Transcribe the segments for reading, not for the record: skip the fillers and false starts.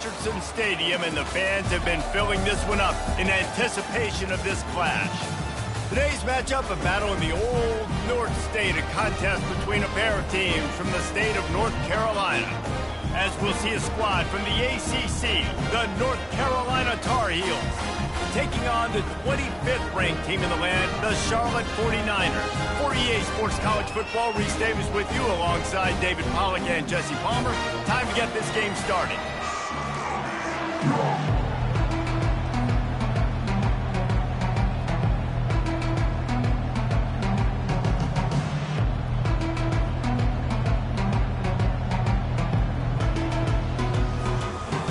Richardson Stadium, and the fans have been filling this one up in anticipation of this clash. Today's matchup, a battle in the old North State, a contest between a pair of teams from the state of North Carolina. As we'll see a squad from the ACC, the North Carolina Tar Heels, taking on the 25th ranked team in the land, the Charlotte 49ers. For EA Sports College Football, Reese Davis with you alongside David Pollack and Jesse Palmer. Time to get this game started.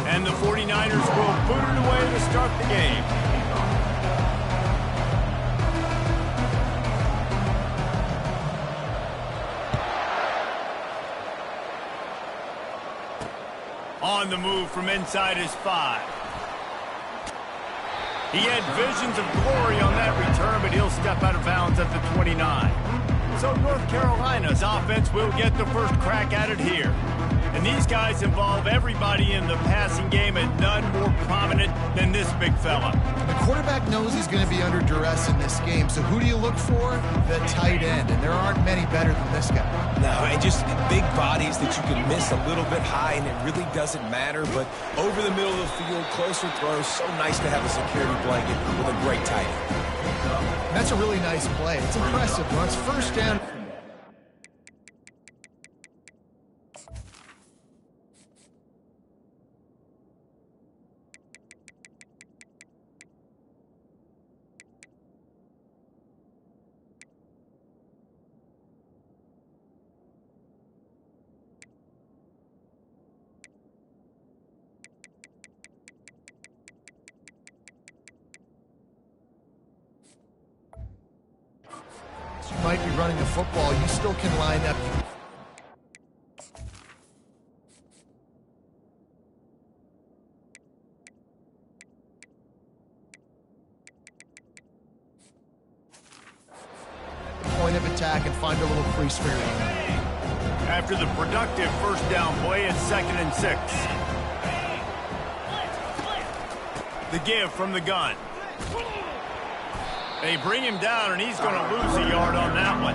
And the 49ers will boot it away to start the game. On the move from inside his 5. He had visions of glory on that return, but he'll step out of bounds at the 29. So North Carolina's offense will get the first crack at it here. And these guys involve everybody in the passing game, and none more prominent than this big fella. The quarterback knows he's going to be under duress in this game, so who do you look for? The tight end, and there aren't many better than this guy. No, and just big bodies that you can miss a little bit high, and it really doesn't matter, but over the middle of the field, closer throws, so nice to have a security blanket with a great tight end. That's a really nice play. It's impressive. Once first down. You might be running the football. You still can line up. Point of attack and find a little crease for your own. After the productive first down play, it's 2nd and 6. The give from the gun. They bring him down, and he's going to lose a yard on that one.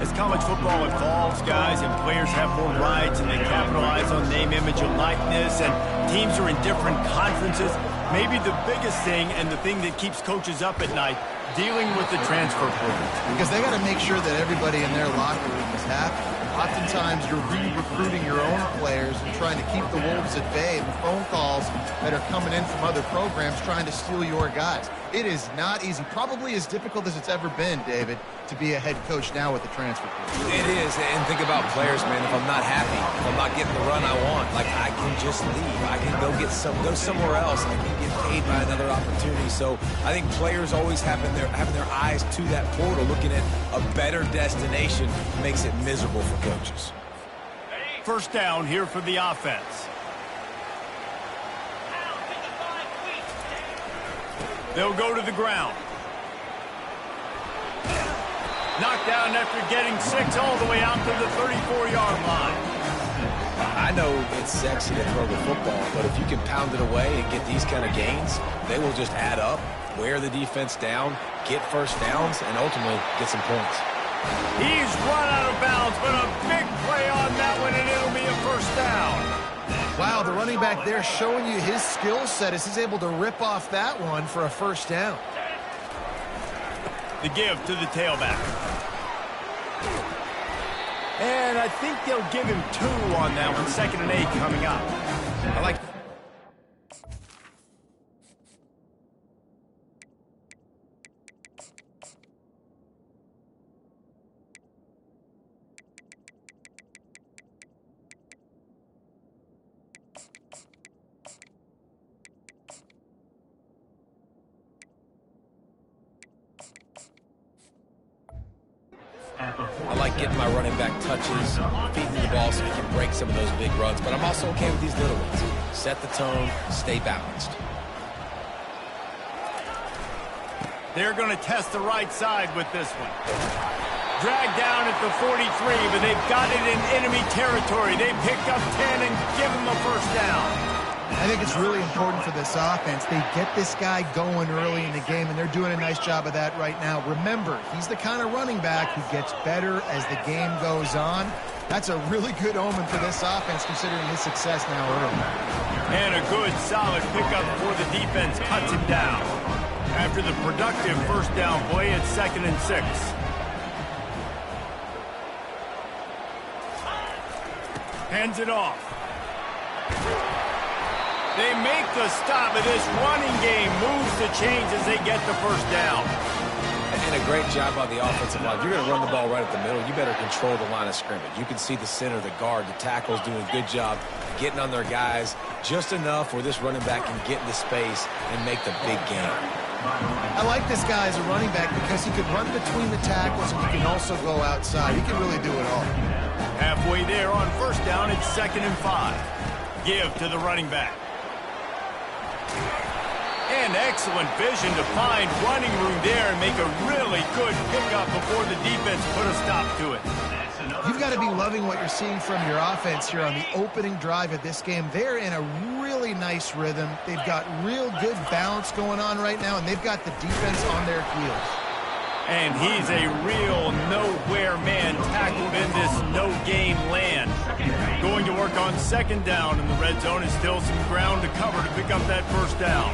As college football evolves, guys, and players have more rights, and they capitalize on name, image, and likeness, and teams are in different conferences. Maybe the biggest thing, and the thing that keeps coaches up at night, dealing with the transfer portal. Because they got to make sure that everybody in their locker room is happy. Oftentimes, you're re-recruiting your own players and trying to keep the wolves at bay, and the phone calls that are coming in from other programs trying to steal your guys. It is not easy, probably as difficult as it's ever been, David, to be a head coach now with the transfer portal. It is, and think about players, man. If I'm not happy, if I'm not getting the run I want, like, I can just leave. I can go somewhere else. I can get paid by another opportunity. So I think players always having their eyes to that portal, looking at a better destination, makes it miserable for coaches. First down here for the offense. They'll go to the ground. Knocked down after getting 6 all the way out to the 34-yard line. I know it's sexy to throw the football, but if you can pound it away and get these kind of gains, they will just add up, wear the defense down, get first downs, and ultimately get some points. He's run out of bounds, but a big play on that one, and it'll be a first down. Wow, the running back there showing you his skill set as he's able to rip off that one for a first down. The give to the tailback. And I think they'll give him 2 on that one. 2nd and 8 coming up. I like. I like getting my running back touches, feeding the ball so he can break some of those big runs, but I'm also okay with these little ones. Set the tone, stay balanced. They're going to test the right side with this one. Dragged down at the 43, but they've got it in enemy territory. They picked up 10 and give them a first down. I think it's really important for this offense. They get this guy going early in the game, and they're doing a nice job of that right now. Remember, he's the kind of running back who gets better as the game goes on. That's a really good omen for this offense, considering his success now early. And a good, solid pickup before the defense cuts him down. After the productive first down play, it's 2nd and 6. Hands it off. They make the stop, but this running game moves the chains as they get the first down. And a great job by the offensive line. If you're going to run the ball right at the middle, you better control the line of scrimmage. You can see the center, the guard, the tackles doing a good job getting on their guys just enough where this running back can get into space and make the big game. I like this guy as a running back because he can run between the tackles and he can also go outside. He can really do it all. Halfway there on first down, it's 2nd and 5. Give to the running back. And excellent vision to find running room there and make a really good pickup before the defense put a stop to it. You've got to be loving what you're seeing from your offense here on the opening drive of this game. They're in a really nice rhythm. They've got real good balance going on right now, and they've got the defense on their heels. And he's a real nowhere man tackled in this no-gain land. Going to work on 2nd down in the red zone is still some ground to cover to pick up that first down.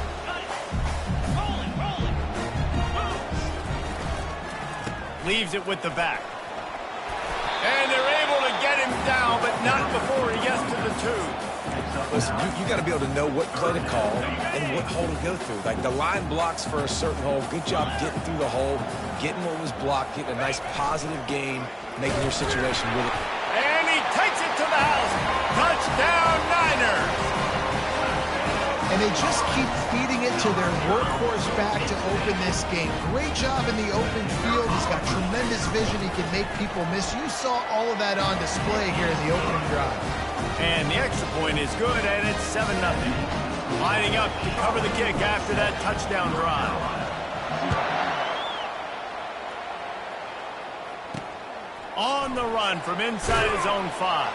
Leaves it with the back. And they're able to get him down, but not before he gets to the 2. Listen, you got to be able to know what play to call and what hole to go through. Like the line blocks for a certain hole. Good job getting through the hole, getting what was blocked, getting a nice positive gain, making your situation really. And he takes it to the house. Touchdown, Niners. And they just keep feeding it to their workhorse back to open this game. Great job in the open field. He's got tremendous vision. He can make people miss. You saw all of that on display here in the opening drive. And the extra point is good, and it's 7-0. Lining up to cover the kick after that touchdown drive. On the run from inside his own 5.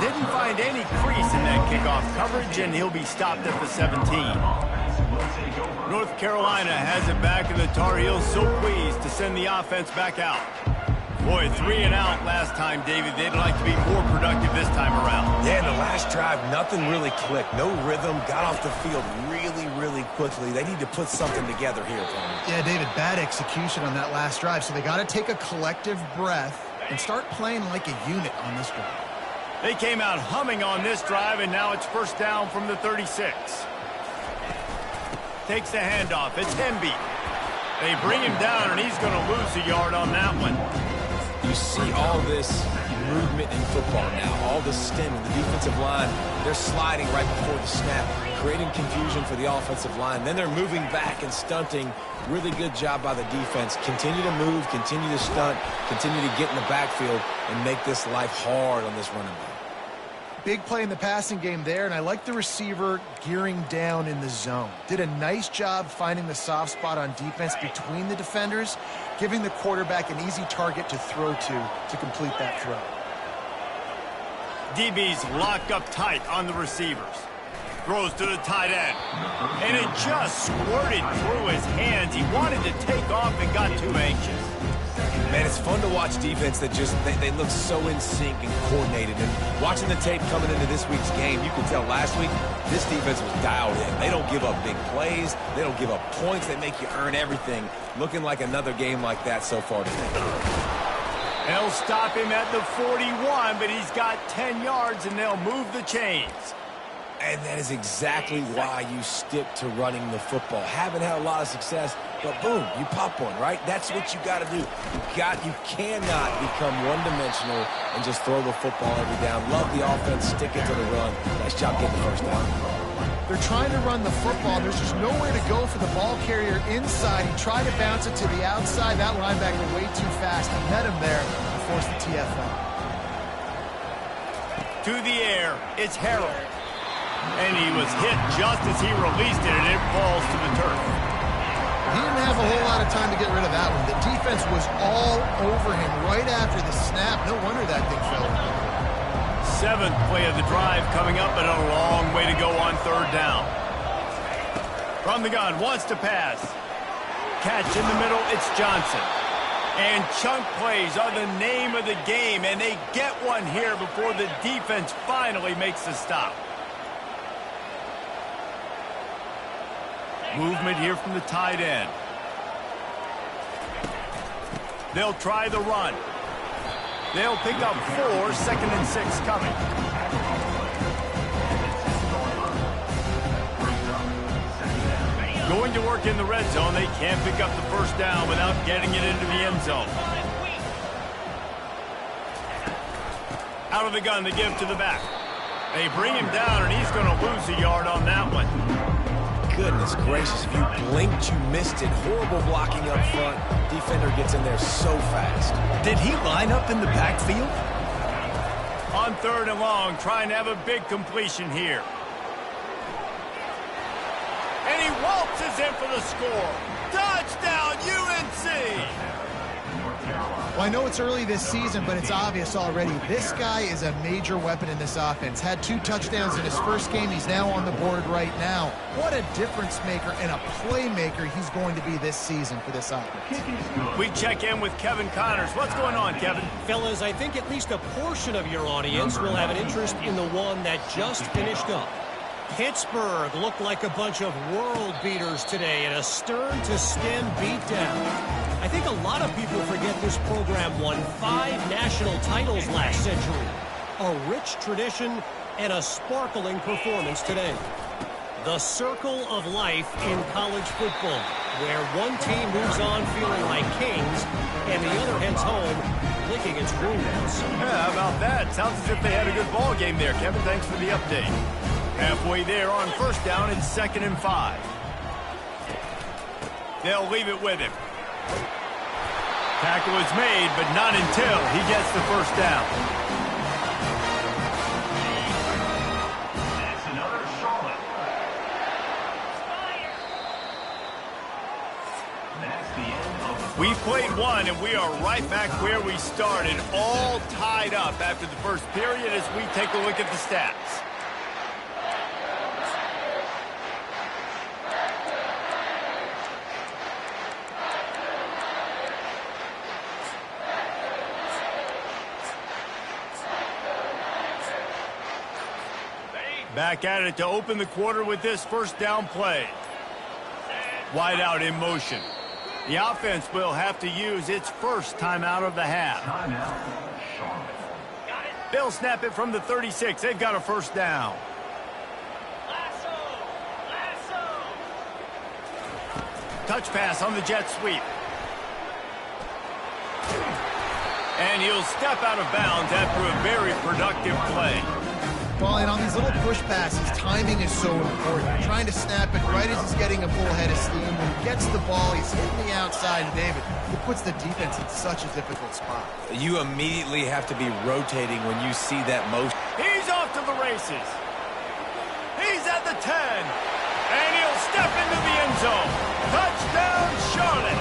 Didn't find any crease in that kickoff coverage, and he'll be stopped at the 17. North Carolina has it back, and the Tar Heels so pleased to send the offense back out. Boy, 3 and out last time, David. They'd like to be more productive this time around. Yeah, in the last drive, nothing really clicked. No rhythm, got off the field really, really quickly. They need to put something together here. Yeah, David, bad execution on that last drive, so they got to take a collective breath and start playing like a unit on this drive. They came out humming on this drive, and now it's first down from the 36. Takes the handoff. It's Hemby. They bring him down, and he's going to lose a yard on that one. You see all this movement in football now, all the stem in the defensive line. They're sliding right before the snap, creating confusion for the offensive line. Then they're moving back and stunting. Really good job by the defense. Continue to move, continue to stunt, continue to get in the backfield and make this life hard on this running back. Big play in the passing game there, and I like the receiver gearing down in the zone. Did a nice job finding the soft spot on defense between the defenders, giving the quarterback an easy target to throw to complete that throw. DB's locked up tight on the receivers. Throws to the tight end. And it just squirted through his hands. He wanted to take off and got too anxious. Man, it's fun to watch defense that just, they look so in sync and coordinated. And watching the tape coming into this week's game, you can tell last week, this defense was dialed in. They don't give up big plays. They don't give up points. They make you earn everything. Looking like another game like that so far today. They'll stop him at the 41, but he's got 10 yards, and they'll move the chains. And that is exactly why you stick to running the football. Haven't had a lot of success, but boom, you pop one, right? That's what you got to do. You cannot become one-dimensional and just throw the football every down. Love the offense, stick it to the run. Nice job getting the first down. They're trying to run the football. There's just nowhere to go for the ball carrier inside. He tried to bounce it to the outside. That linebacker way too fast. He met him there and forced the TFL. To the air, it's Harrell. And he was hit just as he released it, and it falls to the turf. He didn't have a whole lot of time to get rid of that one. The defense was all over him right after the snap. No wonder that thing fell. 7th play of the drive coming up, but a long way to go on 3rd down. From the gun, wants to pass. Catch in the middle, it's Johnson. And chunk plays are the name of the game, and they get one here before the defense finally makes the stop. Movement here from the tight end. They'll try the run. They'll pick up 4, 2nd and 6 coming. Going to work in the red zone. They can't pick up the 1st down without getting it into the end zone. Out of the gun, they give to the back. They bring him down, and he's going to lose a yard on that one. Goodness gracious, if you blinked, you missed it. Horrible blocking up front. Defender gets in there so fast. Did he line up in the backfield? On 3rd and long, trying to have a big completion here. And he waltzes in for the score. Touchdown, UNC! Well, I know it's early this season, but it's obvious already. This guy is a major weapon in this offense. Had 2 touchdowns in his first game. He's now on the board right now. What a difference maker and a playmaker he's going to be this season for this offense. We check in with Kevin Connors. What's going on, Kevin? Fellas, I think at least a portion of your audience will have an interest in the one that just finished up. Pittsburgh looked like a bunch of world beaters today in a stern-to-stem beatdown. I think a lot of people forget this program won 5 national titles last century. A rich tradition and a sparkling performance today. The circle of life in college football, where one team moves on feeling like kings and the other heads home licking its wounds. Yeah, how about that? Sounds as if they had a good ball game there, Kevin. Thanks for the update. Halfway there on 1st down, it's 2nd and 5. They'll leave it with him. Tackle is made, but not until he gets the 1st down. That's another Charlotte. That's the end of the... We played one, and we are right back where we started, all tied up after the 1st period as we take a look at the stats. Back at it to open the quarter with this 1st down play. Wide out in motion. The offense will have to use its 1st timeout of the half. They'll snap it from the 36. They've got a 1st down. Touch pass on the jet sweep. And he'll step out of bounds after a very productive play. Well, and on these little push passes, timing is so important. Trying to snap it right as he's getting a full head of steam. When he gets the ball, he's hitting the outside, and David, it puts the defense in such a difficult spot. You immediately have to be rotating when you see that motion. He's off to the races. He's at the 10. And he'll step into the end zone. Touchdown, Charlotte.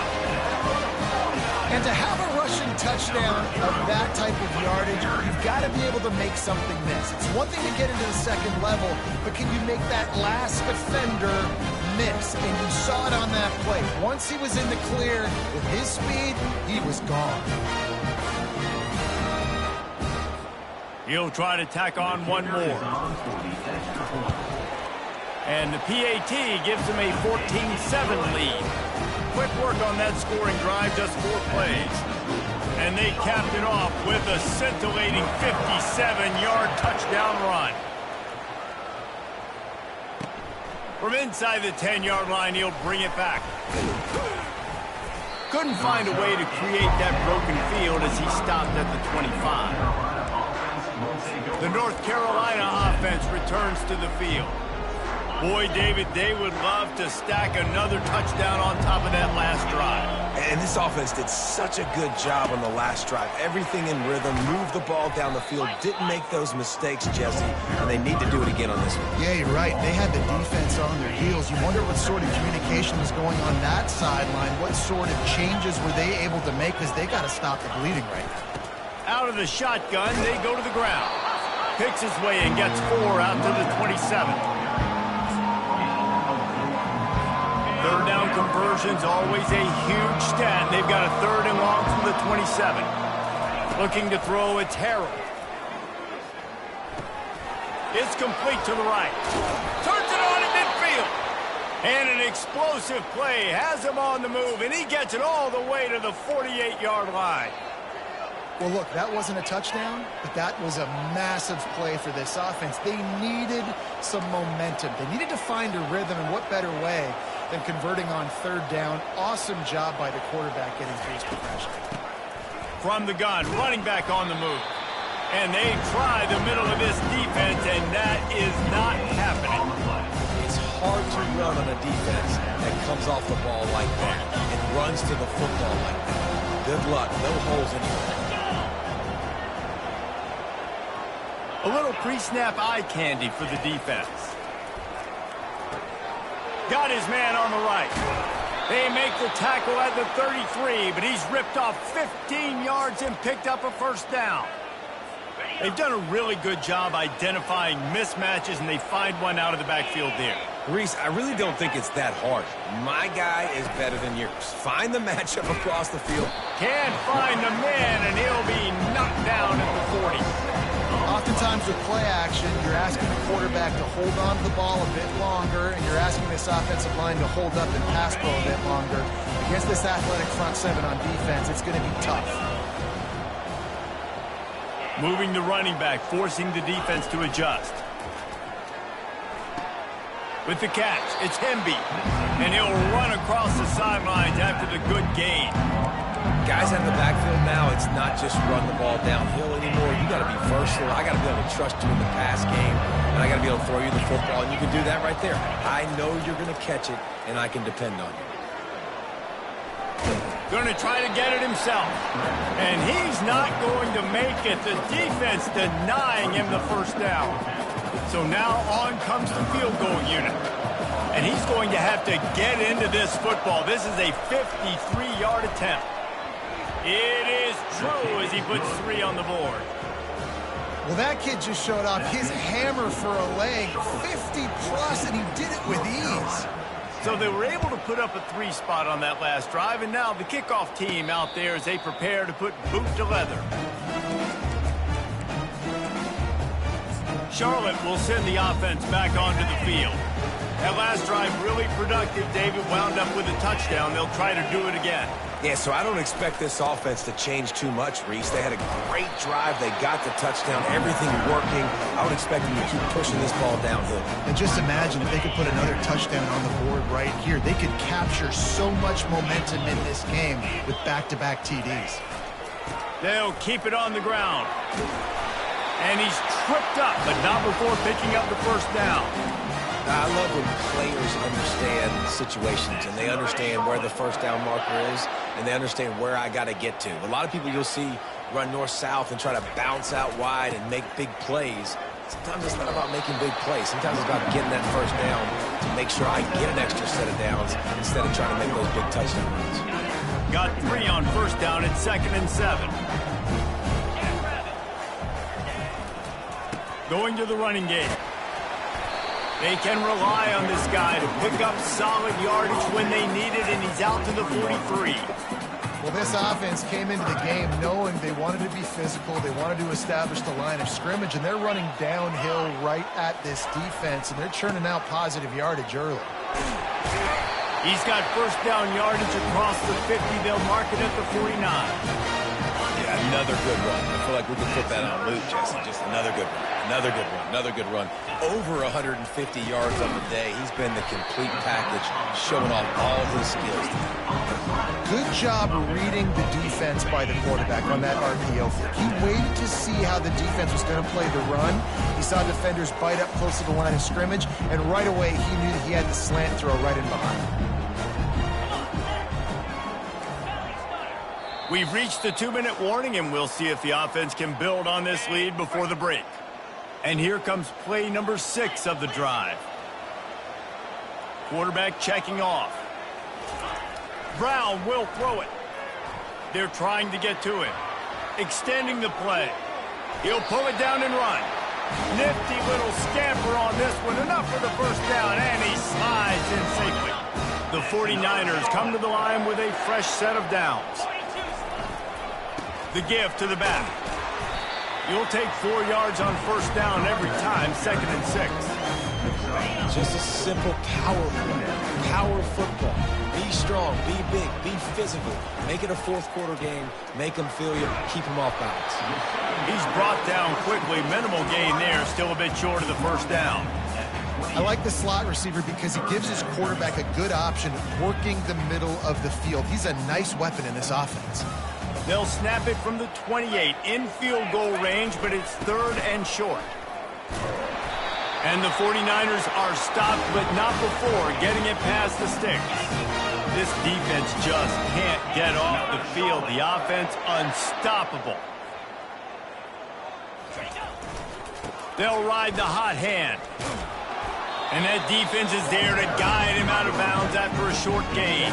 And to have a rushing touchdown of that type of yardage, you've got to be able to make something miss. It's one thing to get into the 2nd level, but can you make that last defender miss? And you saw it on that play. Once he was in the clear with his speed, he was gone. He'll try to tack on one more. And the PAT gives him a 14-7 lead. Quick work on that scoring drive, just 4 plays. And they capped it off with a scintillating 57-yard touchdown run. From inside the 10-yard line, he'll bring it back. Couldn't find a way to create that broken field as he stopped at the 25. The North Carolina offense returns to the field. Boy, David, they would love to stack another touchdown on top of that last drive. And this offense did such a good job on the last drive. Everything in rhythm, moved the ball down the field, didn't make those mistakes, Jesse, and they need to do it again on this one. Yeah, you're right. They had the defense on their heels. You wonder what sort of communication was going on that sideline. What sort of changes were they able to make, because they got to stop the bleeding right now. Out of the shotgun, they go to the ground. picks his way and gets 4 out to the 27. Third down conversion's always a huge stat. They've got a 3rd and long from the 27. Looking to throw, it's Harold. It's complete to the right. Turns it on at midfield. And an explosive play has him on the move, and he gets it all the way to the 48-yard line. Well, look, that wasn't a touchdown, but that was a massive play for this offense. They needed some momentum. They needed to find a rhythm, and what better way than converting on 3rd down. Awesome job by the quarterback getting through his progression. From the gun, running back on the move. And they try the middle of this defense, and that is not happening. It's hard to run on a defense that comes off the ball like that and runs to the football like that. Good luck. No holes anywhere. A little pre-snap eye candy for the defense. Got his man on the right. They make the tackle at the 33, but he's ripped off 15 yards and picked up a 1st down. They've done a really good job identifying mismatches, and they find one out of the backfield there. Reese, I really don't think it's that hard. My guy is better than yours. Find the matchup across the field. Can't find the man, and he'll be knocked down at the 40. Oftentimes with play action, you're asking the quarterback to hold on to the ball a bit longer, and you're asking this offensive line to hold up and pass pro a bit longer. Against this athletic front 7 on defense, it's going to be tough. Moving the running back, forcing the defense to adjust. With the catch, it's Hemby, and he'll run across the sidelines after the good gain. Guys out in the backfield now, it's not just run the ball downhill anymore. You got to be versatile. I got to be able to trust you in the pass game, and I got to be able to throw you the football, and you can do that right there. I know you're going to catch it, and I can depend on you. Going to try to get it himself. And he's not going to make it. The defense denying him the 1st down. So now on comes the field goal unit. And he's going to have to get into this football. This is a 53-yard attempt. It is true as he puts 3 on the board. Well, that kid just showed off his hammer for a leg, 50-plus, and he did it with ease. So they were able to put up a 3 spot on that last drive, and now the kickoff team out there as they prepare to put boot to leather. Charlotte will send the offense back onto the field. That last drive really productive. David wound up with a touchdown. They'll try to do it again. Yeah, so I don't expect this offense to change too much, Reese. They had a great drive. They got the touchdown. Everything working. I would expect them to keep pushing this ball downhill. And just imagine if they could put another touchdown on the board right here. They could capture so much momentum in this game with back-to-back TDs. They'll keep it on the ground. And he's tripped up, but not before picking up the 1st down. I love when players understand situations and they understand where the 1st down marker is and they understand where I got to get to. A lot of people you'll see run north-south and try to bounce out wide and make big plays. Sometimes it's not about making big plays. Sometimes it's about getting that 1st down to make sure I get an extra set of downs instead of trying to make those big touchdown runs. Got 3 on 1st down at 2nd and 7. Going to the running game. They can rely on this guy to pick up solid yardage when they need it, and he's out to the 43. Well, this offense came into the game knowing they wanted to be physical, they wanted to establish the line of scrimmage, and they're running downhill right at this defense, and they're churning out positive yardage early. He's got 1st down yardage across the 50. They'll mark it at the 49. Yeah, another good run. I feel like we could put that on loop, Jesse. Just another good run. Another good run. Another good run. Over 150 yards on the day. He's been the complete package, showing off all his skills. Good job reading the defense by the quarterback on that RPO flick. He waited to see how the defense was going to play the run. He saw defenders bite up close to the line of scrimmage, and right away he knew that he had the slant throw right in behind. We've reached the 2-minute warning, and we'll see if the offense can build on this lead before the break. And here comes play number 6 of the drive. Quarterback checking off. Brown will throw it. They're trying to get to it. Extending the play. He'll pull it down and run. Nifty little scamper on this one. Enough for the first down, and he slides in safely. The 49ers come to the line with a fresh set of downs. The give to the back. You'll take 4 yards on first down every time, 2nd and 6. Just a simple power football. Be strong, be big, be physical. Make it a fourth-quarter game. Make them feel you. Keep them off balance. He's brought down quickly. Minimal gain there. Still a bit short of the first down. I like the slot receiver because he gives his quarterback a good option working the middle of the field. He's a nice weapon in this offense. They'll snap it from the 28 in field goal range, but it's 3rd and short. And the 49ers are stopped, but not before getting it past the sticks. This defense just can't get off the field. The offense unstoppable. They'll ride the hot hand. And that defense is there to guide him out of bounds after a short gain.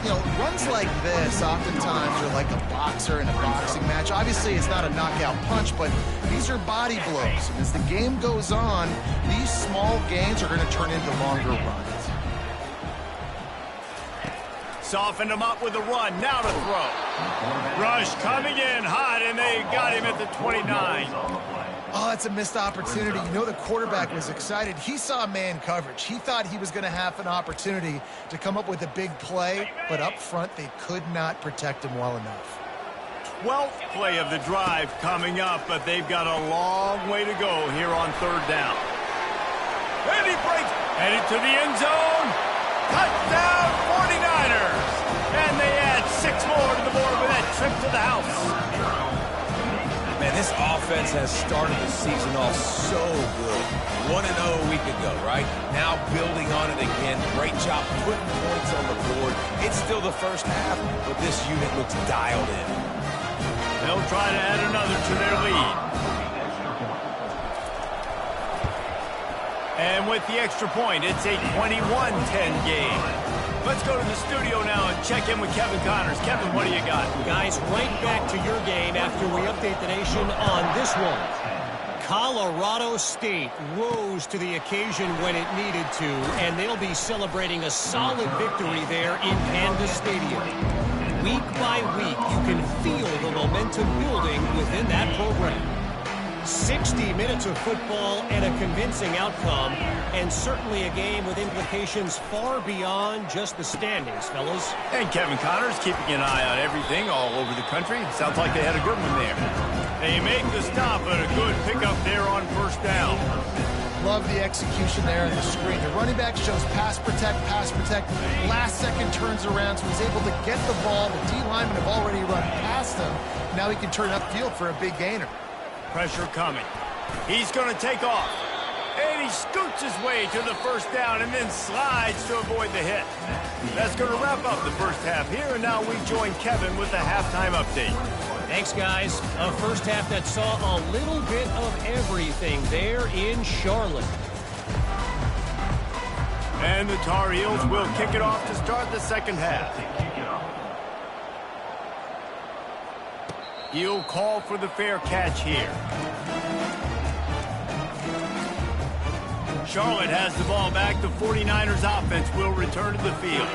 You know, runs like this oftentimes are like a boxer in a boxing match. Obviously, it's not a knockout punch, but these are body blows. And as the game goes on, these small gains are going to turn into longer runs. Softened him up with a run. Now to throw. Rush coming in hot, and they got him at the 29. Oh, that's a missed opportunity. You know the quarterback was excited. He saw man coverage. He thought he was going to have an opportunity to come up with a big play, but up front they could not protect him well enough. 12th play of the drive coming up, but they've got a long way to go here on 3rd down. And he breaks, headed to the end zone. Touchdown 49ers! And they add 6 more to the board with that trip to the house. Man, this offense has started the season off so good. 1-0 a week ago, right? Now building on it again. Great job putting points on the board. It's still the first half, but this unit looks dialed in. They'll try to add another to their lead. And with the extra point, it's a 21-10 game. Let's go to the studio now and check in with Kevin Connors. Kevin, what do you got? Guys, right back to your game after we update the nation on this one. Colorado State rose to the occasion when it needed to, and they'll be celebrating a solid victory there in Panda Stadium. Week by week, you can feel the momentum building within that program. 60 minutes of football and a convincing outcome, and certainly a game with implications far beyond just the standings, fellas. And Kevin Connors keeping an eye on everything all over the country. Sounds like they had a good one there. They make the stop, and a good pickup there on first down. Love the execution there on the screen. The running back shows pass protect. Last second turns around, so he's able to get the ball. The D linemen have already run past him. Now he can turn upfield for a big gainer. Pressure coming. He's going to take off. And he scoots his way to the first down and then slides to avoid the hit. That's going to wrap up the first half here, and now we join Kevin with the halftime update. Thanks, guys. A first half that saw a little bit of everything there in Charlotte. And the Tar Heels will kick it off to start the second half. He'll call for the fair catch here. Charlotte has the ball back. The 49ers offense will return to the field.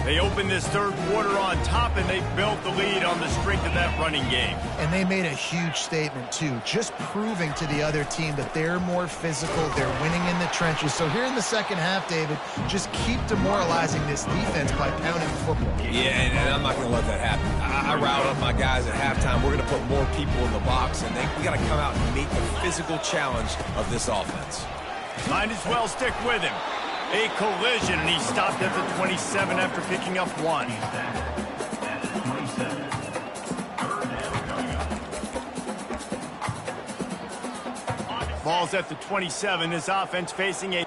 They open this third quarter on top, and they built the lead on the strength of that running game. And they made a huge statement, too, just proving to the other team that they're more physical, they're winning in the trenches. So here in the second half, David, just keep demoralizing this defense by pounding the football. Yeah, and I'm not going to let that happen. I riled up my guys at halftime. We're going to put more people in the box, and we got to come out and meet the physical challenge of this offense. Might as well stick with him. A collision, and he stopped at the 27 after picking up 1. Ball's at the 27. This offense facing a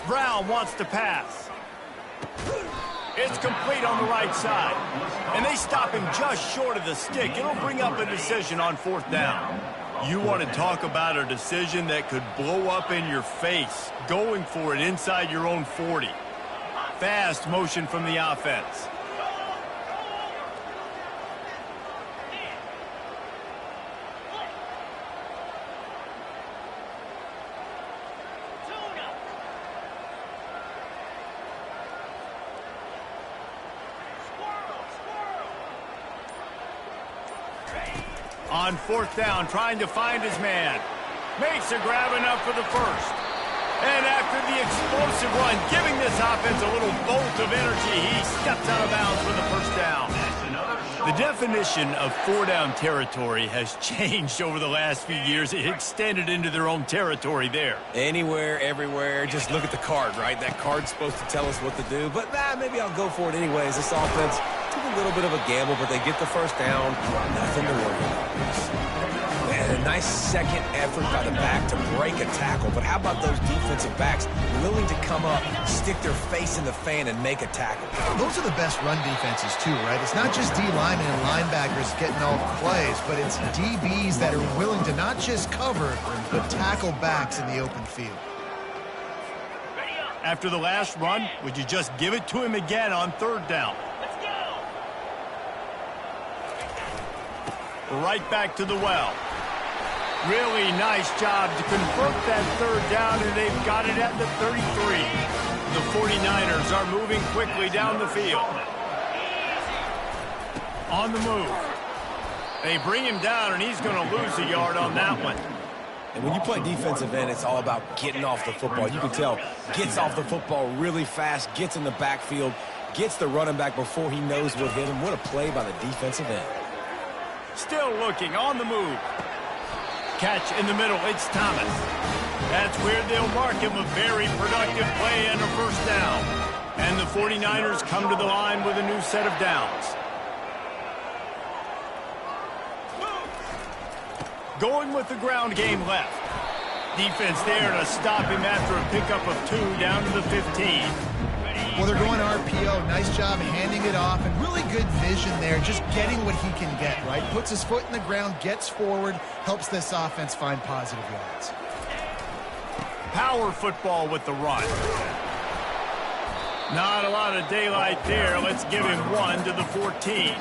Brown wants to pass. It's complete on the right side. And they stop him just short of the stick. It'll bring up a decision on 4th down. You want to talk about a decision that could blow up in your face, going for it inside your own 40. Fast motion from the offense. On 4th down, trying to find his man. Makes a grab enough for the first. And after the explosive run, giving this offense a little bolt of energy, he steps out of bounds for the first down. The definition of 4-down territory has changed over the last few years. It extended into their own territory there. Anywhere, everywhere, just look at the card, right? That card's supposed to tell us what to do, but maybe I'll go for it anyways. This offense took a little bit of a gamble, but they get the first down. Nothing to worry about. And a nice second effort by the back to break a tackle, but how about those defensive backs willing to come up, stick their face in the fan, and make a tackle? Those are the best run defenses, too, right? It's not just D-linemen and linebackers getting all the plays, but it's DBs that are willing to not just cover, but tackle backs in the open field. After the last run, would you just give it to him again on 3rd down? Right back to the well. Really nice job to convert that 3rd down, and they've got it at the 33. The 49ers are moving quickly down the field. On the move. They bring him down, and he's going to lose a yard on that one. And when you play defensive end, it's all about getting off the football. You can tell, gets off the football really fast, gets in the backfield, gets the running back before he knows what hit him. What a play by the defensive end. Still looking, on the move. Catch in the middle, it's Thomas. That's where they'll mark him, a very productive play and a first down. And the 49ers come to the line with a new set of downs. Going with the ground game left. Defense there to stop him after a pickup of 2 down to the 15. Well, they're going RPO. Nice job handing it off, and really good vision there, just getting what he can get, right? Puts his foot in the ground, gets forward, helps this offense find positive yards. Power football with the run. Not a lot of daylight there. Let's give him 1 to the 14.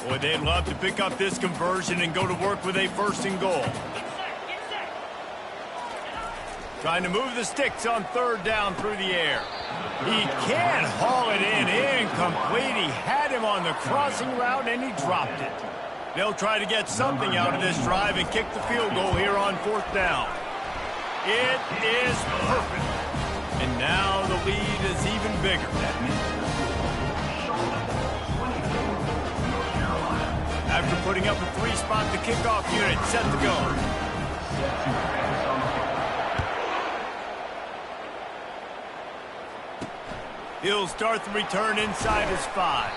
Boy, they'd love to pick up this conversion and go to work with a 1st and goal. Trying to move the sticks on 3rd down through the air. He can't haul it in. Incomplete. He had him on the crossing route, and he dropped it. They'll try to get something out of this drive and kick the field goal here on 4th down. It is perfect. And now the lead is even bigger. After putting up a 3-spot, the kickoff unit set to go. He'll start the return inside his 5.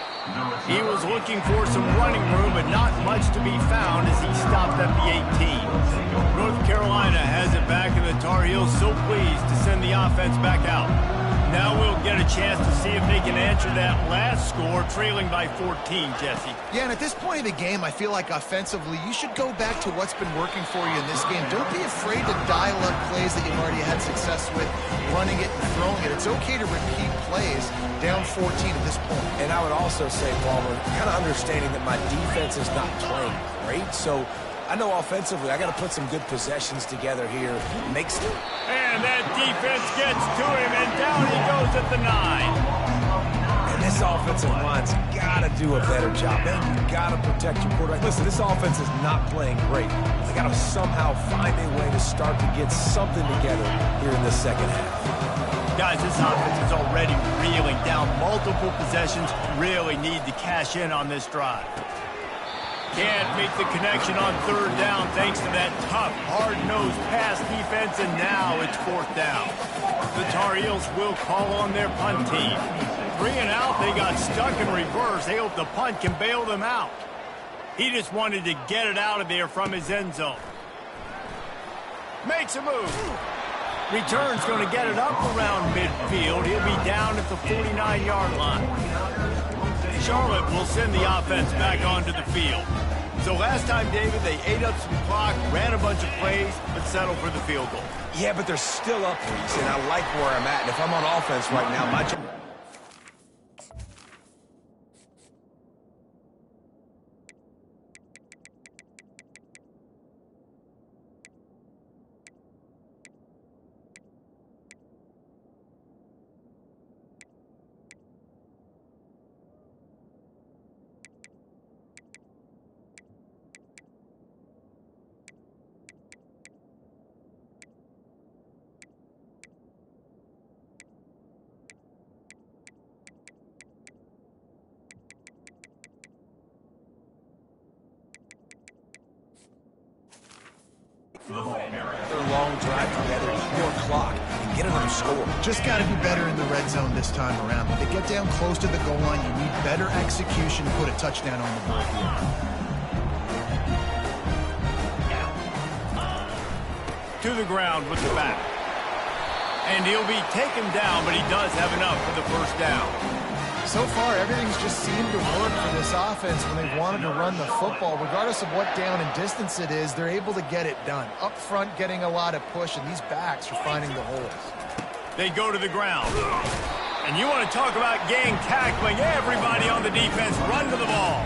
He was looking for some running room, but not much to be found as he stopped at the 18. North Carolina has it back, and the Tar Heels so pleased to send the offense back out. Now we'll get a chance to see if they can answer that last score, trailing by 14, Jesse. Yeah, and at this point of the game, I feel like offensively, you should go back to what's been working for you in this game. Don't be afraid to dial up plays that you've already had success with, running it and throwing it. It's okay to repeat plays down 14 at this point. And I would also say, Palmer, kind of understanding that my defense is not playing great, so I know offensively I got to put some good possessions together here. And that defense gets to him, and down he goes at the 9. And this offensive line's got to do a better job. Man, you got to protect your quarterback. Listen, this offense is not playing great. They got to somehow find a way to start to get something together here in the second half. Guys, this offense is already reeling down multiple possessions. Really need to cash in on this drive. Can't make the connection on 3rd down thanks to that tough, hard-nosed pass defense, and now it's 4th down. The Tar Heels will call on their punt team. 3 and out, they got stuck in reverse. They hope the punt can bail them out. He just wanted to get it out of there from his end zone. Makes a move. Return's going to get it up around midfield. He'll be down at the 49-yard line. Charlotte will send the offense back onto the field. So last time, David, they ate up some clock, ran a bunch of plays, but settled for the field goal. Yeah, but they're still up, Reese, and I like where I'm at. And if I'm on offense right now, my job... Their long drive together, eat more clock, and get another score. Just got to be better in the red zone this time around. When they get down close to the goal line, you need better execution to put a touchdown on the board here. To the ground with the back. And he'll be taken down, but he does have enough for the first down. So far, everything's just seemed to work for this offense when they've wanted to run the football. Regardless of what down and distance it is, they're able to get it done. Up front, getting a lot of push, and these backs are finding the holes. They go to the ground. And you want to talk about gang tackling. Everybody on the defense run to the ball.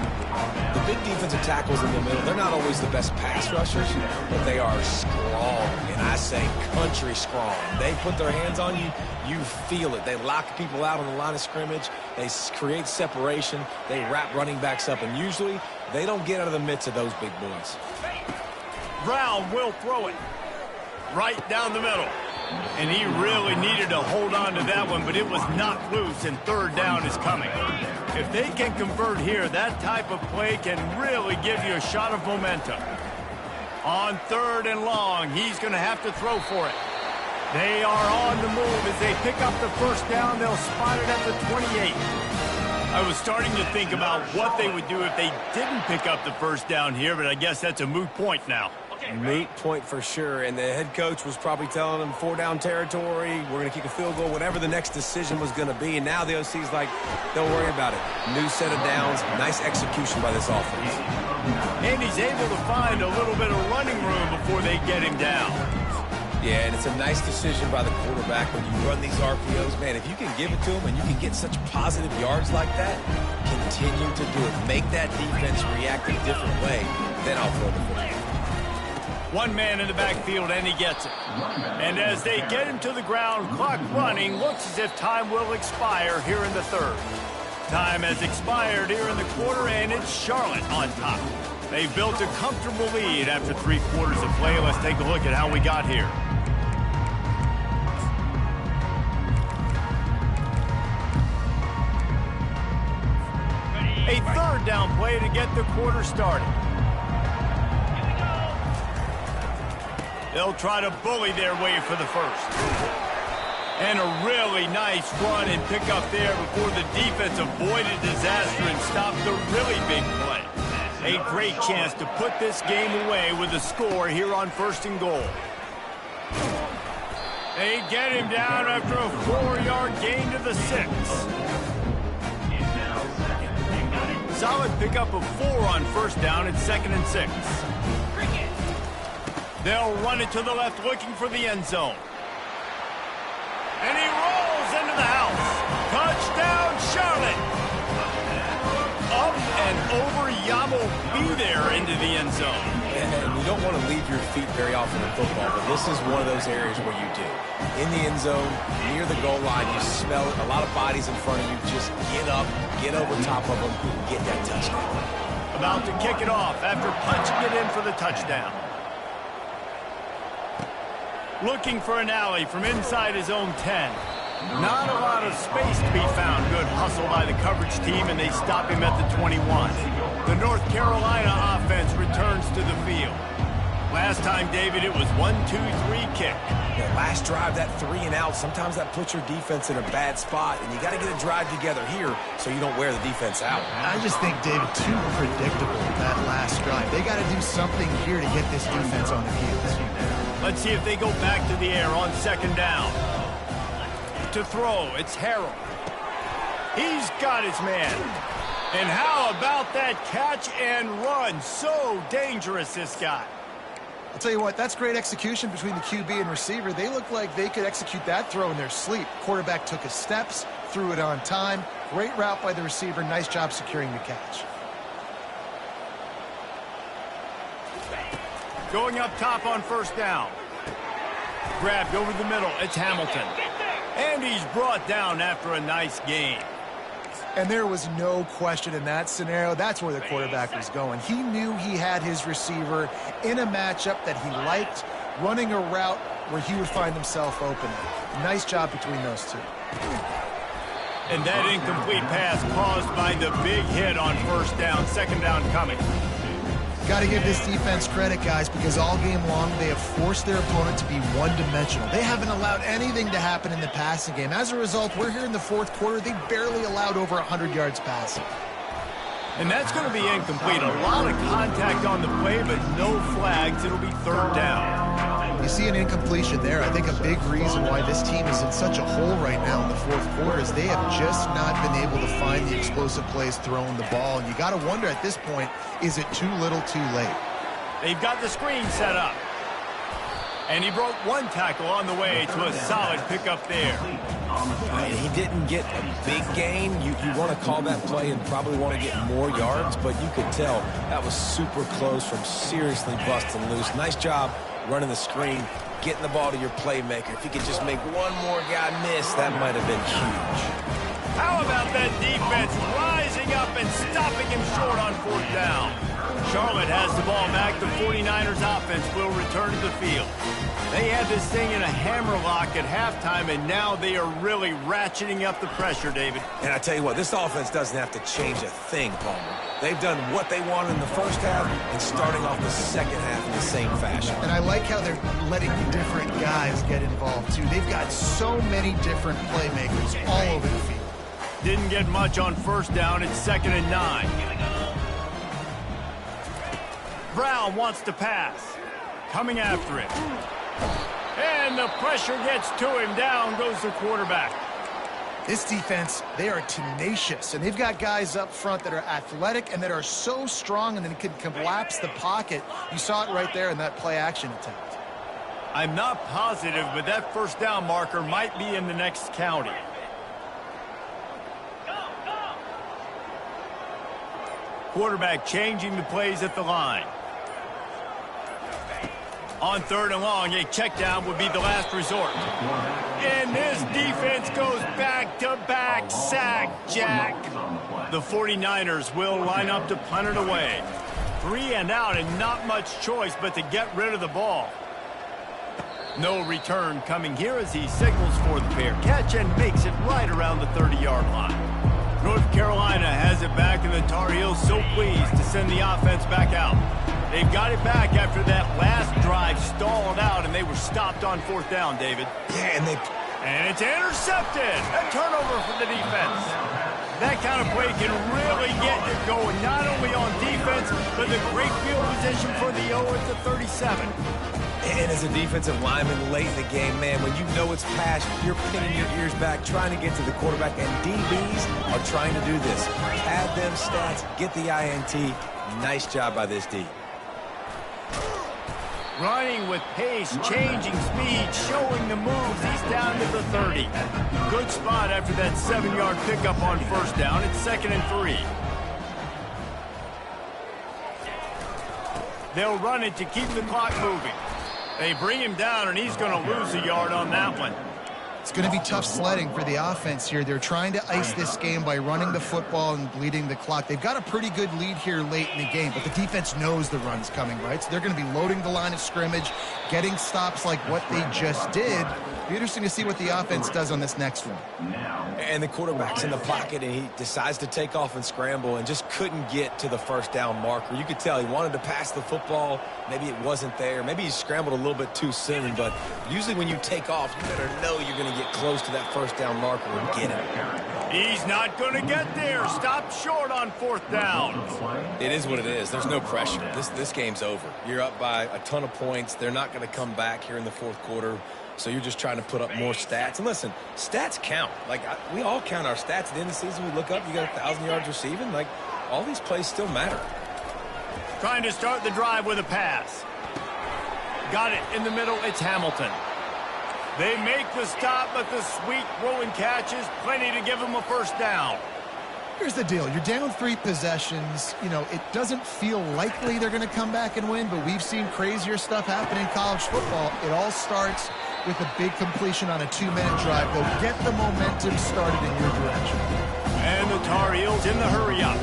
The big defensive tackles in the middle, they're not always the best pass rushers, but they are strong, and I say country strong. They put their hands on you, you feel it. They lock people out on the line of scrimmage. They create separation. They wrap running backs up, and usually they don't get out of the midst of those big boys. Brown will throw it right down the middle. And he really needed to hold on to that one, but it was knocked loose, and third down is coming. If they can convert here, that type of play can really give you a shot of momentum. On third and long, he's going to have to throw for it. They are on the move as they pick up the first down. They'll spot it at the 28. I was starting to think about what they would do if they didn't pick up the first down here, but I guess that's a moot point now. Moot point for sure, and the head coach was probably telling them 4-down territory, we're going to kick a field goal, whatever the next decision was going to be, and now the OC's like, don't worry about it. New set of downs, nice execution by this offense. And he's able to find a little bit of running room before they get him down. Yeah, and it's a nice decision by the quarterback when you run these RPOs. Man, if you can give it to him and you can get such positive yards like that, continue to do it. Make that defense react a different way, then I'll throw the football. One man in the backfield, and he gets it. And as they get him to the ground, clock running, looks as if time will expire here in the third. Time has expired here in the quarter, and it's Charlotte on top. They've built a comfortable lead after 3 quarters of play. Let's take a look at how we got here. A third down play to get the quarter started. They'll try to bully their way for the first. And a really nice run and pick up there before the defense avoided disaster and stopped the really big play. A great chance to put this game away with a score here on 1st and goal. They get him down after a 4-yard gain to the 6. Solid pickup of 4 on 1st down at 2nd and 6. They'll run it to the left, looking for the end zone. And he rolls into the house. Touchdown, Charlotte. Up and over, Yamo be there into the end zone. And you don't want to leave your feet very often in football, but this is one of those areas where you do. In the end zone, near the goal line, you smell it, a lot of bodies in front of you. Just get up, get over top of them, get that touchdown. About to kick it off after punching it in for the touchdown. Looking for an alley from inside his own 10. Not a lot of space to be found. Good hustle by the coverage team, and they stop him at the 21. The North Carolina offense returns to the field. Last time, David, it was 1-2-3 kick. Yeah, last drive, that 3 and out, sometimes that puts your defense in a bad spot, and you got to get a drive together here so you don't wear the defense out. I just think, David, too predictable that last drive. They got to do something here to get this defense on the heels. Let's see if they go back to the air on second down. To throw, it's Harrell. He's got his man. And how about that catch and run? So dangerous, this guy. I'll tell you what, that's great execution between the QB and receiver. They look like they could execute that throw in their sleep. Quarterback took his steps, threw it on time. Great route by the receiver. Nice job securing the catch. Going up top on first down. Grabbed over the middle. It's Hamilton. And he's brought down after a nice gain. And there was no question in that scenario. That's where the quarterback was going. He knew he had his receiver in a matchup that he liked, running a route where he would find himself open. Nice job between those two. And that incomplete pass caused by the big hit on first down. Second down coming. Got to give this defense credit, guys, because all game long they have forced their opponent to be one-dimensional. They haven't allowed anything to happen in the passing game. As a result, we're here in the fourth quarter. They barely allowed over 100 yards passing. And that's going to be incomplete. A lot of contact on the play, but no flags. It'll be third down. You see an incompletion there. I think a big reason why this team is in such a hole right now in the fourth quarter is they have just not been able to find the explosive plays throwing the ball. And you got to wonder at this point, is it too little too late? They've got the screen set up. And he broke one tackle on the way to a solid pickup there. He didn't get a big gain. You want to call that play and probably want to get more yards, but you could tell that was super close from seriously busting loose. Nice job running the screen, getting the ball to your playmaker. If you could just make one more guy miss, that might have been huge. How about that defense rising up and stopping him short on fourth down? Charlotte has the ball back. The 49ers offense will return to the field. They had this thing in a hammerlock at halftime, and now they are really ratcheting up the pressure, David. And I tell you what, this offense doesn't have to change a thing, Palmer. They've done what they wanted in the first half and starting off the second half in the same fashion. And I like how they're letting different guys get involved, too. They've got so many different playmakers all over the field. Didn't get much on first down. It's 2nd and 9. Brown wants to pass. Coming after it. And the pressure gets to him. Down goes the quarterback. This defense, they are tenacious, and they've got guys up front that are athletic and that are so strong and then can collapse the pocket. You saw it right there in that play-action attempt. I'm not positive, but that first down marker might be in the next county. Quarterback changing the plays at the line. On 3rd and long, a check down would be the last resort. And this defense goes back-to-back sack jack. The 49ers will line up to punt it away. 3 and out and not much choice but to get rid of the ball. No return coming here as he signals for the fair catch and makes it right around the 30-yard line. North Carolina has it back, and the Tar Heels so pleased to send the offense back out. They've got it back after that last drive stalled out, and they were stopped on 4th down, David. Yeah, and it's intercepted. A turnover for the defense. That kind of play can really get you going, not only on defense, but the great field position for the O at the 37. And as a defensive lineman late in the game, man, when you know it's pass, you're pinning your ears back, trying to get to the quarterback, and DBs are trying to do this. Add them stats, get the INT. Nice job by this D. Running with pace, changing speed, showing the moves. He's down to the 30. Good spot after that 7-yard pickup on first down. It's 2nd and 3. They'll run it to keep the clock moving. They bring him down, and he's going to lose a yard on that one. It's going to be tough sledding for the offense here. They're trying to ice this game by running the football and bleeding the clock. They've got a pretty good lead here late in the game, but the defense knows the run's coming, right? So they're going to be loading the line of scrimmage, getting stops like what they just did, Be interesting to see what the offense does on this next one. And the quarterback's in the pocket, and he decides to take off and scramble and just couldn't get to the first down marker. You could tell he wanted to pass the football. Maybe it wasn't there. Maybe he scrambled a little bit too soon. But usually when you take off, you better know you're going to get close to that first down marker and get it. He's not going to get there. Stop short on 4th down. It is what it is. There's no pressure. This game's over. You're up by a ton of points. They're not going to come back here in the 4th quarter. So you're just trying to put up more stats. And listen, stats count. Like, we all count our stats. At the end of the season, we look up, you got 1,000 yards receiving. Like, all these plays still matter. Trying to start the drive with a pass. Got it in the middle. It's Hamilton. They make the stop, but the sweet rolling catch is plenty to give them a first down. Here's the deal. You're down 3 possessions. You know, it doesn't feel likely they're going to come back and win, but we've seen crazier stuff happen in college football. It all starts with a big completion on a 2-minute drive. They'll get the momentum started in your direction. And the Tar Heels in the hurry-up.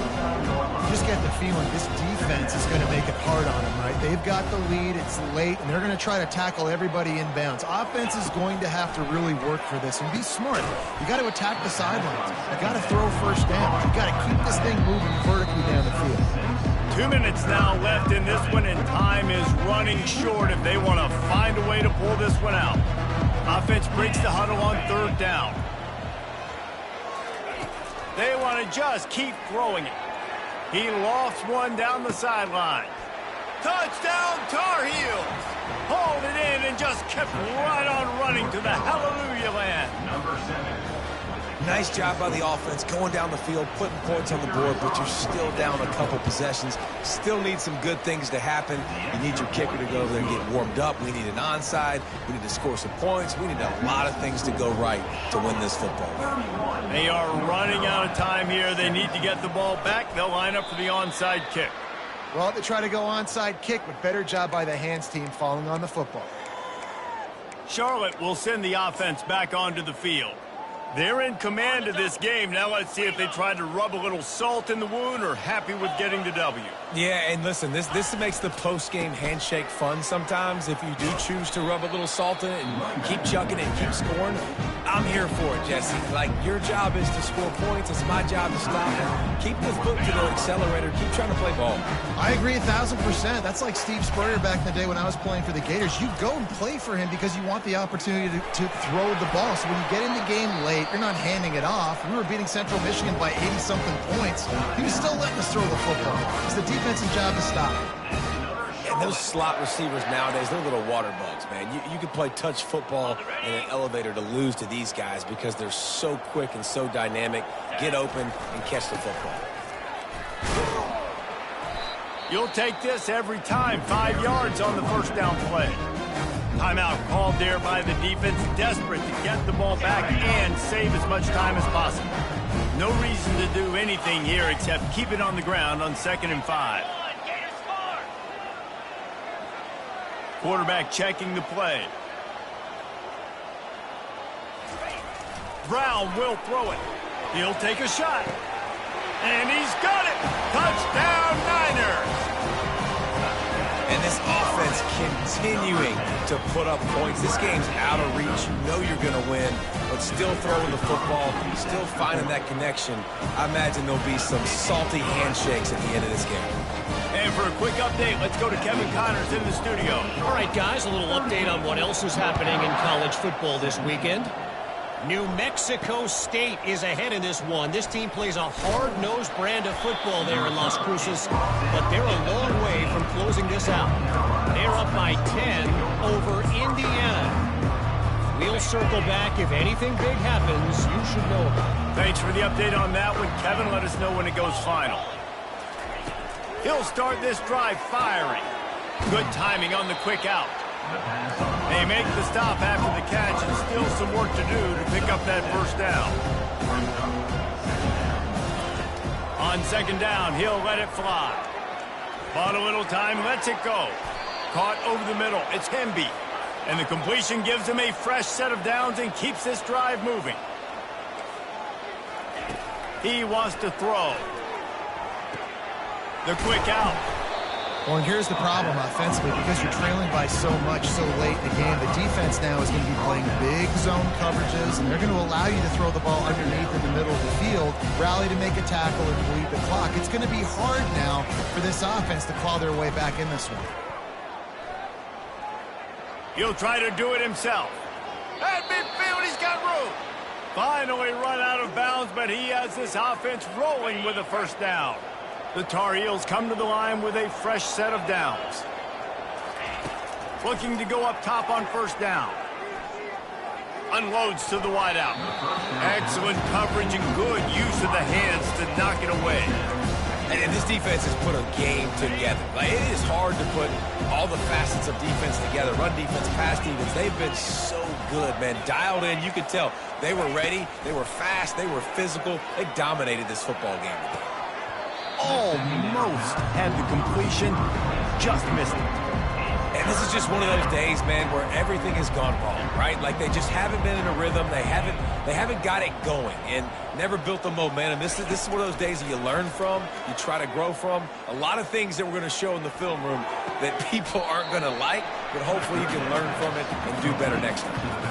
Just get the feeling this defense is going to make it hard on them, right? They've got the lead, it's late, and they're going to try to tackle everybody inbounds. Offense is going to have to really work for this and be smart. You got to attack the sidelines. You got to throw first down. You got to keep this thing moving vertically down the field. 2 minutes now left in this one, and time is running short if they want to find a way to pull this one out. Offense breaks the huddle on 3rd down. They want to just keep throwing it. He lofts one down the sideline. Touchdown, Tar Heels! Hauled it in and just kept right on running to the hallelujah land. Number 7. Nice job by the offense going down the field, putting points on the board, but you're still down a couple possessions. Still need some good things to happen. You need your kicker to go over there and get warmed up. We need an onside. We need to score some points. We need a lot of things to go right to win this football game. They are running out of time here. They need to get the ball back. They'll line up for the onside kick. Well, they try to go onside kick, but better job by the hands team falling on the football. Charlotte will send the offense back onto the field. They're in command of this game. Now let's see if they try to rub a little salt in the wound or happy with getting the W. Yeah, and listen, this makes the post-game handshake fun sometimes. If you do choose to rub a little salt in it and keep chucking it and keep scoring, I'm here for it, Jesse. Like, your job is to score points. It's my job to stop it. Keep the foot to the accelerator. Keep trying to play ball. I agree 1,000%. That's like Steve Spurrier back in the day when I was playing for the Gators. You go and play for him because you want the opportunity to throw the ball. So when you get in the game late, you're not handing it off. We were beating Central Michigan by 80-something points. He was still letting us throw the football. It's the defensive job to stop it. And those slot receivers nowadays, they're little water bugs, man. You can play touch football in an elevator to lose to these guys because they're so quick and so dynamic. Get open and catch the football. You'll take this every time. 5 yards on the first down play. Timeout called there by the defense, desperate to get the ball back and save as much time as possible. No reason to do anything here except keep it on the ground on 2nd and 5. Quarterback checking the play. Brown will throw it. He'll take a shot. And he's got it. Touchdown, Niners. And this offense continuing to put up points. This game's out of reach. You know you're going to win, but still throwing the football, still finding that connection. I imagine there'll be some salty handshakes at the end of this game. And for a quick update, let's go to Kevin Connors in the studio. All right, guys, a little update on what else is happening in college football this weekend. New Mexico State is ahead in this one. This team plays a hard-nosed brand of football there in Las Cruces, but they're a long way from closing this out. They're up by 10 over Indiana. We'll circle back. If anything big happens, you should know about it. Thanks for the update on that one, Kevin. Let us know when it goes final. He'll start this drive firing. Good timing on the quick out. They make the stop after the catch and still some work to do to pick up that first down. On 2nd down, he'll let it fly. Bought a little time, lets it go. Caught over the middle, it's Hemby. And the completion gives him a fresh set of downs and keeps this drive moving. He wants to throw. The quick out. Well, and here's the problem offensively. Because you're trailing by so much so late in the game, the defense now is going to be playing big zone coverages, and they're going to allow you to throw the ball underneath in the middle of the field, rally to make a tackle, and bleed the clock. It's going to be hard now for this offense to claw their way back in this one. He'll try to do it himself. At midfield, he's got room. Finally run out of bounds, but he has this offense rolling with a first down. The Tar Heels come to the line with a fresh set of downs. Looking to go up top on first down. Unloads to the wideout. Excellent coverage and good use of the hands to knock it away. And this defense has put a game together. Like, it is hard to put all the facets of defense together. Run defense, pass defense. They've been so good, man. Dialed in. You could tell they were ready. They were fast. They were physical. They dominated this football game today. Almost had the completion. Just missed it. And this is just one of those days, man, where everything has gone wrong, right? Like, they just haven't been in a rhythm. They haven't got it going and never built the momentum. This is one of those days that you learn from, you try to grow from. A lot of things that we're going to show in the film room that people aren't going to like, but hopefully you can learn from it and do better next time.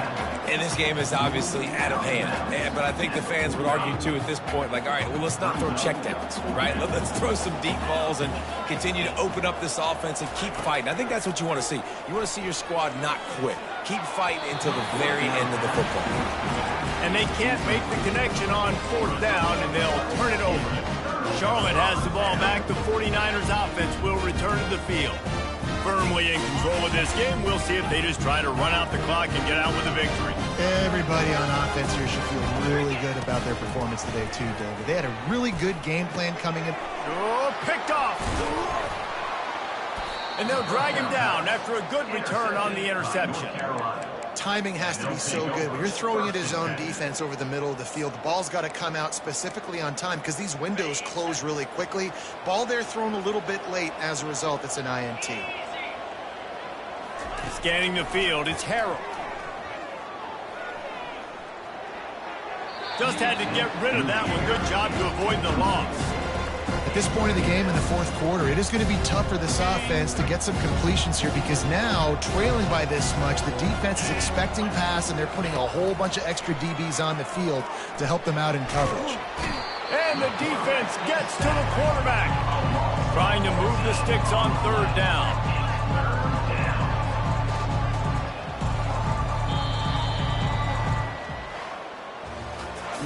And this game is obviously out of hand. But I think the fans would argue, too, at this point, like, all right, well, let's not throw checkdowns, right? Let's throw some deep balls and continue to open up this offense and keep fighting. I think that's what you want to see. You want to see your squad not quit. Keep fighting until the very end of the football game. And they can't make the connection on fourth down, and they'll turn it over. Charlotte has the ball back. The 49ers offense will return to the field. Firmly in control of this game. We'll see if they just try to run out the clock and get out with a victory. Everybody on offense here should feel really good about their performance today, too, David. They had a really good game plan coming in. Oh, picked off. And they'll drag him down after a good return on the interception. Timing has to be so good. When you're throwing it his own defense over the middle of the field, the ball's got to come out specifically on time because these windows close really quickly. Ball there thrown a little bit late. As a result, it's an INT. Scanning the field, it's Harold. Just had to get rid of that one. Good job to avoid the loss. At this point of the game in the fourth quarter, it is going to be tough for this offense to get some completions here because now, trailing by this much, the defense is expecting pass, and they're putting a whole bunch of extra DBs on the field to help them out in coverage. And the defense gets to the quarterback. Trying to move the sticks on third down.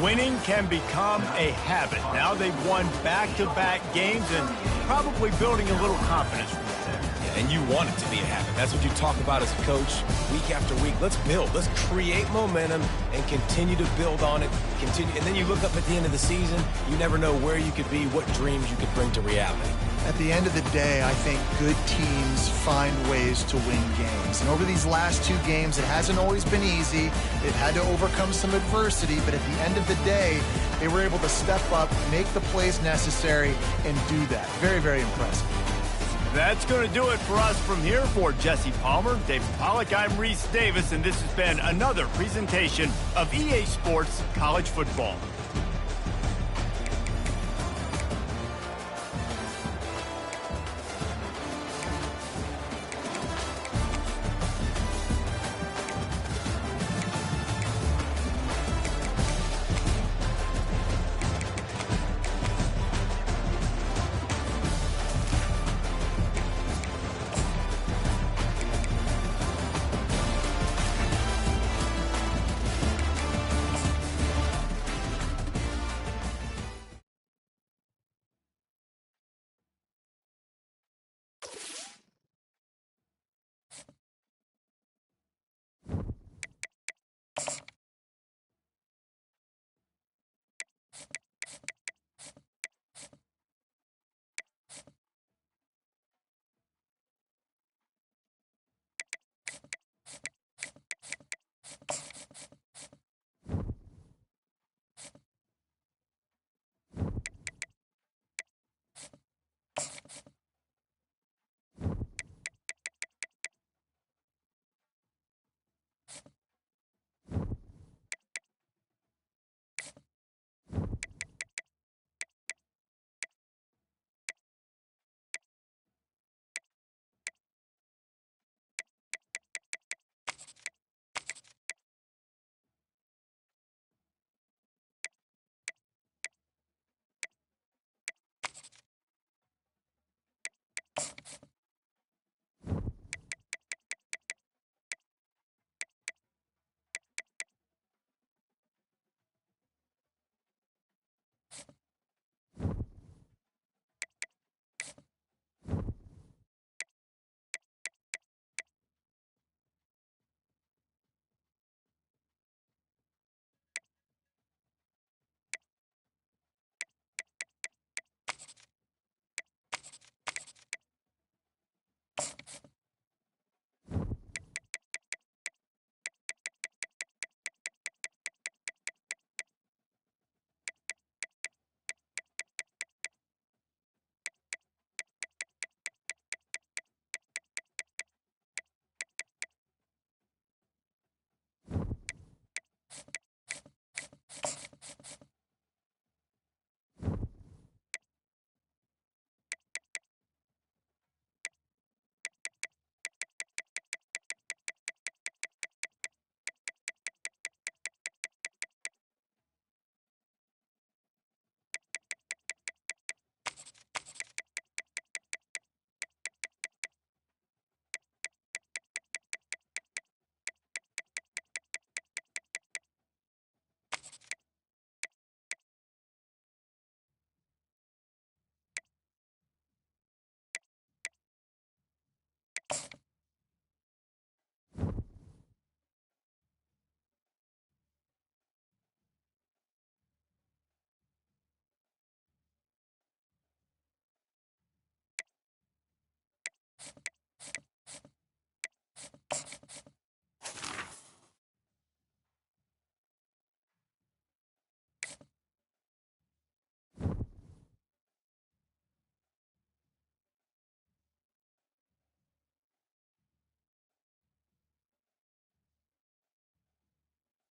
Winning can become a habit. Now they've won back-to-back games and probably building a little confidence from there. Yeah, and you want it to be a habit. That's what you talk about as a coach week after week. Let's build. Let's create momentum and continue to build on it. Continue, and then you look up at the end of the season, you never know where you could be, what dreams you could bring to reality. At the end of the day, I think good teams find ways to win games. And over these last two games, it hasn't always been easy. They've had to overcome some adversity, but at the end of the day, they were able to step up, make the plays necessary, and do that. Very, very impressive. That's going to do it for us from here. For Jesse Palmer, David Pollack, I'm Reese Davis, and this has been another presentation of EA Sports College Football.